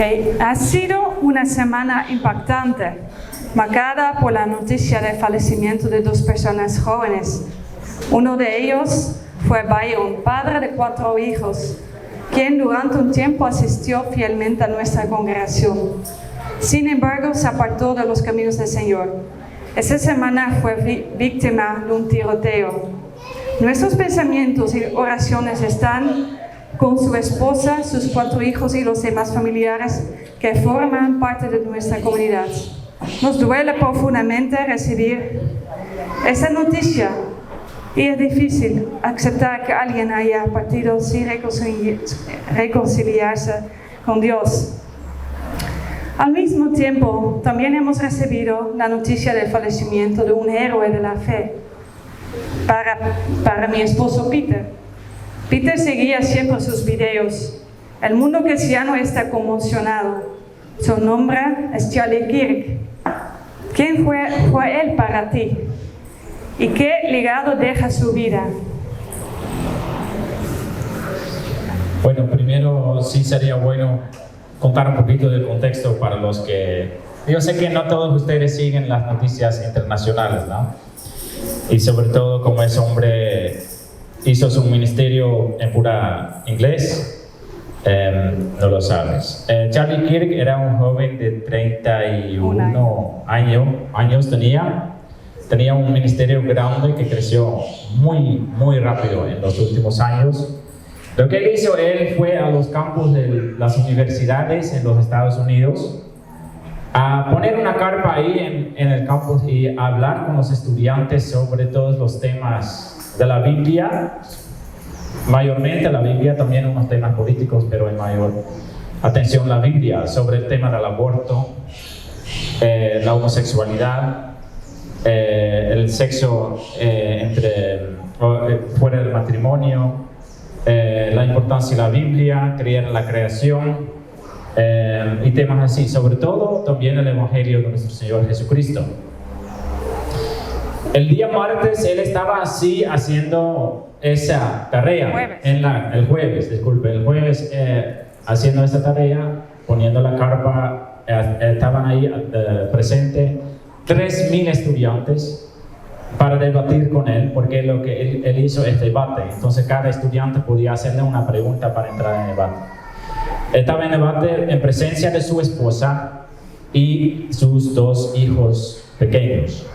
Okay. Ha sido una semana impactante, marcada por la noticia del fallecimiento de 2 personas jóvenes. Uno de ellos fue Byron, padre de 4 hijos, quien durante un tiempo asistió fielmente a nuestra congregación. Sin embargo, se apartó de los caminos del Señor. Esa semana fue víctima de un tiroteo. Nuestros pensamientos y oraciones están con su esposa, sus 4 hijos y los demás familiares que forman parte de nuestra comunidad. Nos duele profundamente recibir esa noticia y es difícil aceptar que alguien haya partido sin reconciliarse con Dios. Al mismo tiempo, también hemos recibido la noticia del fallecimiento de un héroe de la fe para mi esposo Peter. Peter seguía siempre sus videos. El mundo cristiano está conmocionado. Su nombre es Charlie Kirk. ¿Quién fue él para ti? ¿Y qué legado deja su vida? Bueno, primero sí sería bueno contar un poquito del contexto para los que... Yo sé que no todos ustedes siguen las noticias internacionales, ¿no? Y sobre todo como ese hombre hizo su ministerio en pura inglés, no lo sabes. Charlie Kirk era un joven de 31 años tenía un ministerio grande que creció muy rápido en los últimos años. Lo que él fue a los campus de las universidades en los Estados Unidos a poner una carpa ahí en el campus y hablar con los estudiantes sobre todos los temas de la Biblia, mayormente la Biblia, también unos temas políticos, pero en mayor atención la Biblia, sobre el tema del aborto, la homosexualidad, el sexo fuera del matrimonio, la importancia de la Biblia, creer en la creación y temas así, sobre todo también el Evangelio de nuestro Señor Jesucristo. El día martes él estaba así haciendo esa tarea, el jueves haciendo esa tarea, poniendo la carpa, estaban ahí presentes 3,000 estudiantes para debatir con él, porque lo que él hizo es debate, entonces cada estudiante podía hacerle una pregunta para entrar en debate. Estaba en debate en presencia de su esposa y sus 2 hijos pequeños.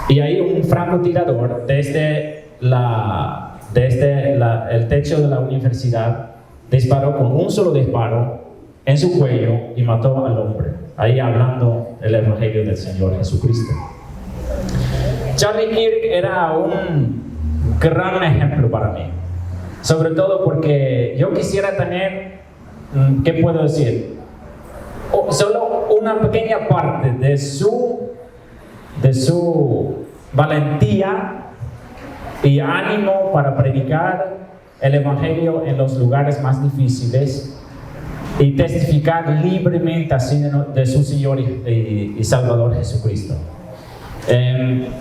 Y ahí un francotirador desde el techo de la universidad disparó con un solo disparo en su cuello y mató al hombre, ahí hablando el Evangelio del Señor Jesucristo. Charlie Kirk era un gran ejemplo para mí, sobre todo porque yo quisiera tener, ¿qué puedo decir? Solo una pequeña parte de su valentía y ánimo para predicar el Evangelio en los lugares más difíciles y testificar libremente así de su Señor y Salvador Jesucristo.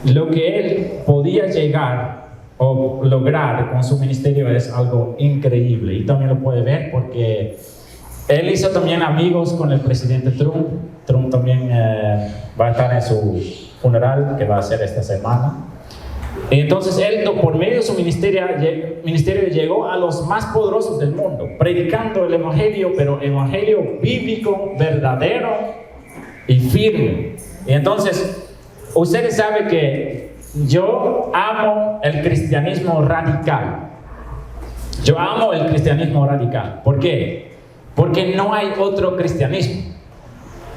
Lo que él podía llegar o lograr con su ministerio es algo increíble, y también lo puede ver porque él hizo también amigos con el presidente Trump. Trump también va a estar en su funeral que va a ser esta semana. Y entonces él, por medio de su ministerio llegó a los más poderosos del mundo, predicando el Evangelio, pero Evangelio bíblico, verdadero y firme. Y entonces, ustedes saben que yo amo el cristianismo radical. Yo amo el cristianismo radical. ¿Por qué? Porque no hay otro cristianismo.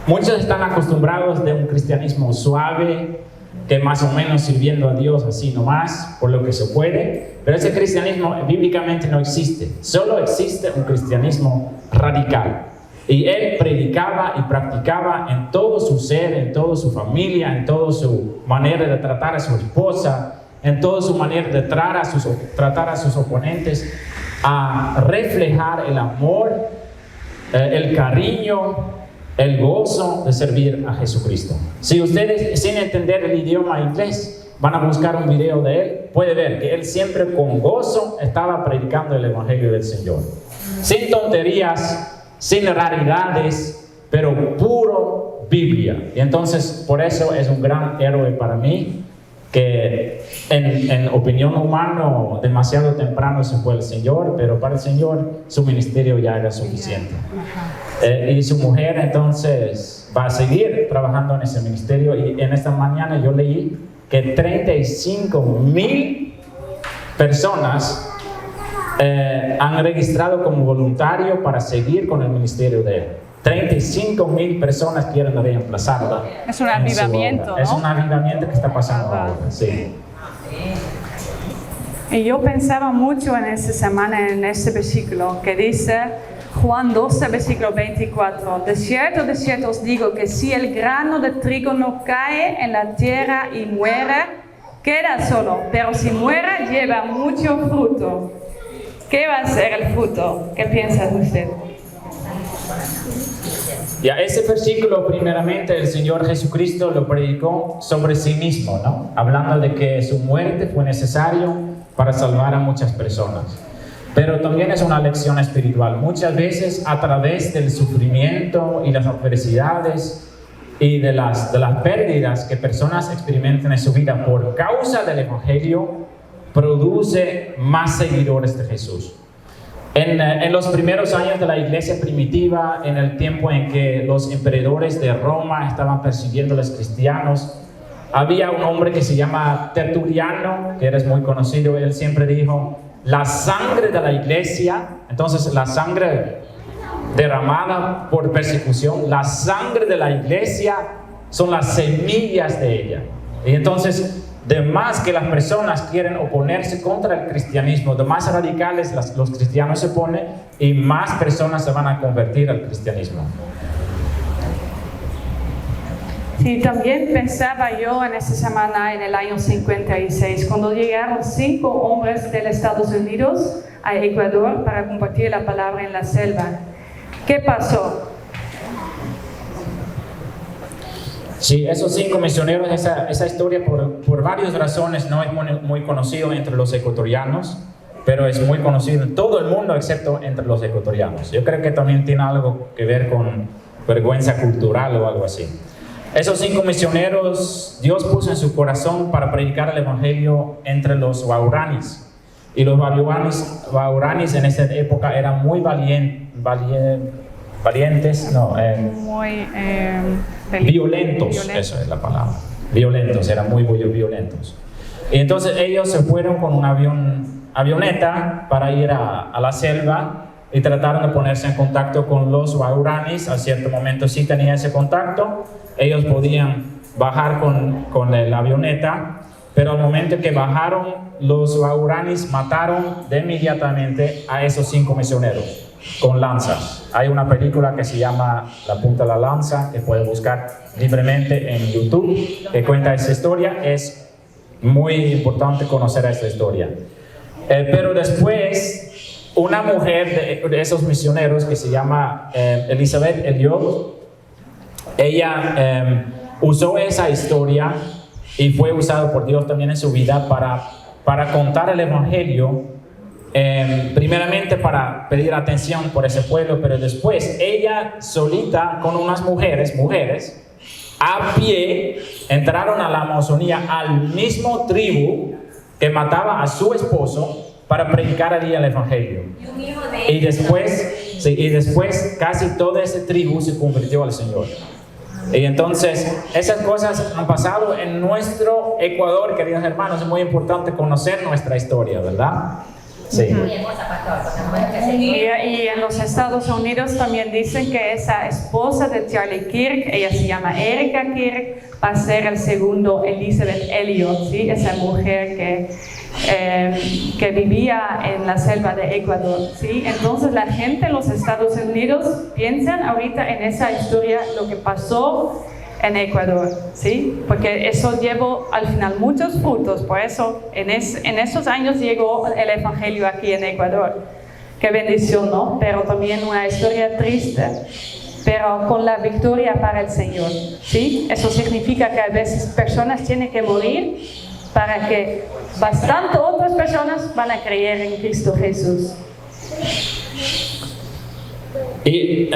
Muchos están acostumbrados de un cristianismo suave, que más o menos sirviendo a Dios así nomás, por lo que se puede, pero ese cristianismo bíblicamente no existe. Solo existe un cristianismo radical. Y él predicaba y practicaba en todo su ser, en toda su familia, en toda su manera de tratar a su esposa, en toda su manera de tratar a sus oponentes, a reflejar el amor, el cariño, el gozo de servir a Jesucristo. Si ustedes, sin entender el idioma inglés, van a buscar un video de él, puede ver que él siempre con gozo estaba predicando el Evangelio del Señor. Sin tonterías, sin raridades, pero puro Biblia. Y entonces, por eso es un gran héroe para mí, que en opinión humana demasiado temprano se fue el Señor, pero para el Señor su ministerio ya era suficiente. Y su mujer entonces va a seguir trabajando en ese ministerio, y en esta mañana yo leí que 35,000 personas han registrado como voluntario para seguir con el ministerio de él. 35,000 personas quieren reemplazarla. Es un avivamiento, ¿no? Es un avivamiento que está pasando ahora, sí. Y yo pensaba mucho en esta semana en este versículo que dice Juan 12, versículo 24. De cierto os digo que si el grano de trigo no cae en la tierra y muere, queda solo, pero si muere lleva mucho fruto. ¿Qué va a ser el fruto? ¿Qué piensa usted? Ya, ese versículo primeramente el Señor Jesucristo lo predicó sobre sí mismo, ¿no? Hablando de que su muerte fue necesario para salvar a muchas personas. Pero también es una lección espiritual. Muchas veces a través del sufrimiento y las adversidades y de las pérdidas que personas experimentan en su vida por causa del Evangelio, produce más seguidores de Jesús. En los primeros años de la iglesia primitiva, en el tiempo en que los emperadores de Roma estaban persiguiendo a los cristianos, había un hombre que se llama Tertuliano, que eres muy conocido. Él siempre dijo: la sangre de la iglesia, entonces la sangre derramada por persecución, la sangre de la iglesia son las semillas de ella. Y entonces, de más que las personas quieren oponerse contra el cristianismo, de más radicales los cristianos se ponen, y más personas se van a convertir al cristianismo. Sí, también pensaba yo en esta semana, en el año 56, cuando llegaron 5 hombres de los Estados Unidos a Ecuador para compartir la palabra en la selva. ¿Qué pasó? Sí, esos 5 misioneros, esa historia por varias razones no es muy conocido entre los ecuatorianos, pero es muy conocido en todo el mundo excepto entre los ecuatorianos. Yo creo que también tiene algo que ver con vergüenza cultural o algo así. Esos 5 misioneros Dios puso en su corazón para predicar el Evangelio entre los guaraníes. Y los guaraníes en esa época eran muy violentos, eso es la palabra. Violentos, eran muy violentos. Y entonces ellos se fueron con una avioneta para ir a la selva y trataron de ponerse en contacto con los guaraníes. A cierto momento sí tenía ese contacto. Ellos podían bajar con la avioneta, pero al momento que bajaron, los guaraníes mataron de inmediatamente a esos 5 misioneros con lanzas. Hay una película que se llama La punta de la lanza, que pueden buscar libremente en YouTube, que cuenta esa historia. Es muy importante conocer esta historia. Pero después, una mujer de esos misioneros que se llama Elizabeth Elliot, ella usó esa historia y fue usado por Dios también en su vida para contar el Evangelio, primeramente para pedir atención por ese pueblo, pero después ella solita con unas mujeres a pie entraron a la Amazonía, al mismo tribu que mataba a su esposo, para predicar allí el Evangelio. Y después casi toda esa tribu se convirtió al Señor. Y entonces esas cosas han pasado en nuestro Ecuador, queridos hermanos. Es muy importante conocer nuestra historia, ¿verdad? Sí. Y en los Estados Unidos también dicen que esa esposa de Charlie Kirk, ella se llama Erika Kirk, va a ser el segundo Elizabeth Elliot, ¿sí? Esa mujer que vivía en la selva de Ecuador, ¿sí? Entonces la gente en los Estados Unidos piensan ahorita en esa historia, lo que pasó en Ecuador, ¿sí? Porque eso llevó al final muchos frutos. Por eso en esos años llegó el Evangelio aquí en Ecuador. Qué bendición, ¿no? Pero también una historia triste, pero con la victoria para el Señor, ¿sí? Eso significa que a veces personas tienen que morir para que bastante otras personas van a creer en Cristo Jesús. Y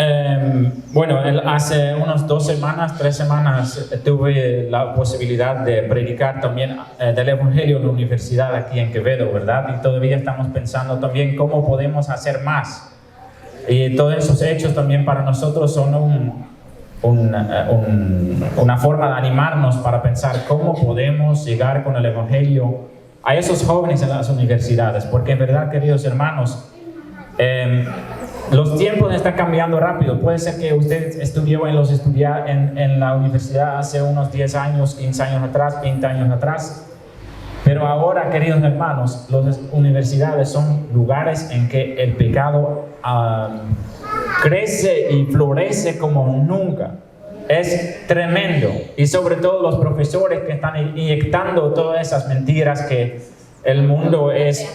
bueno, hace unas 2 semanas, 3 semanas, tuve la posibilidad de predicar también del Evangelio en la universidad aquí en Quevedo, ¿verdad? Y todavía estamos pensando también cómo podemos hacer más. Y todos esos hechos también para nosotros son una forma de animarnos para pensar cómo podemos llegar con el Evangelio a esos jóvenes en las universidades. Porque en verdad, queridos hermanos, los tiempos están cambiando rápido. Puede ser que usted estudió en la universidad hace unos 10 años, 15 años atrás, 20 años atrás. Pero ahora, queridos hermanos, las universidades son lugares en que el pecado crece y florece como nunca. Es tremendo. Y sobre todo los profesores que están inyectando todas esas mentiras que el mundo es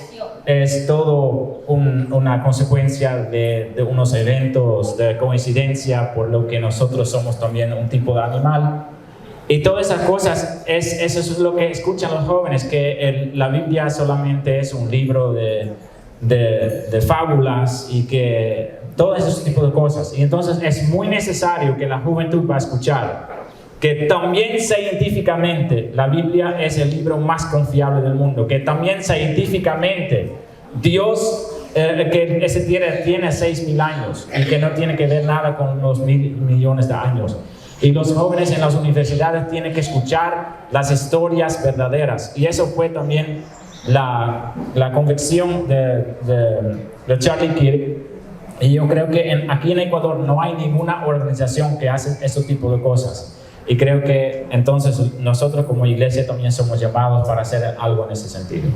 todo una consecuencia de unos eventos de coincidencia, por lo que nosotros somos también un tipo de animal. Y todas esas cosas, eso es lo que escuchan los jóvenes, que la Biblia solamente es un libro de fábulas y que todos esos tipos de cosas. Y entonces es muy necesario que la juventud va a escuchar que también científicamente la Biblia es el libro más confiable del mundo, que también científicamente Dios que ese tiene 6.000 años y que no tiene que ver nada con los 1.000 millones de años. Y los jóvenes en las universidades tienen que escuchar las historias verdaderas. Y eso fue también la convicción de Charlie Kirk. Y yo creo que aquí en Ecuador no hay ninguna organización que hace ese tipo de cosas. Y creo que entonces nosotros como iglesia también somos llamados para hacer algo en ese sentido.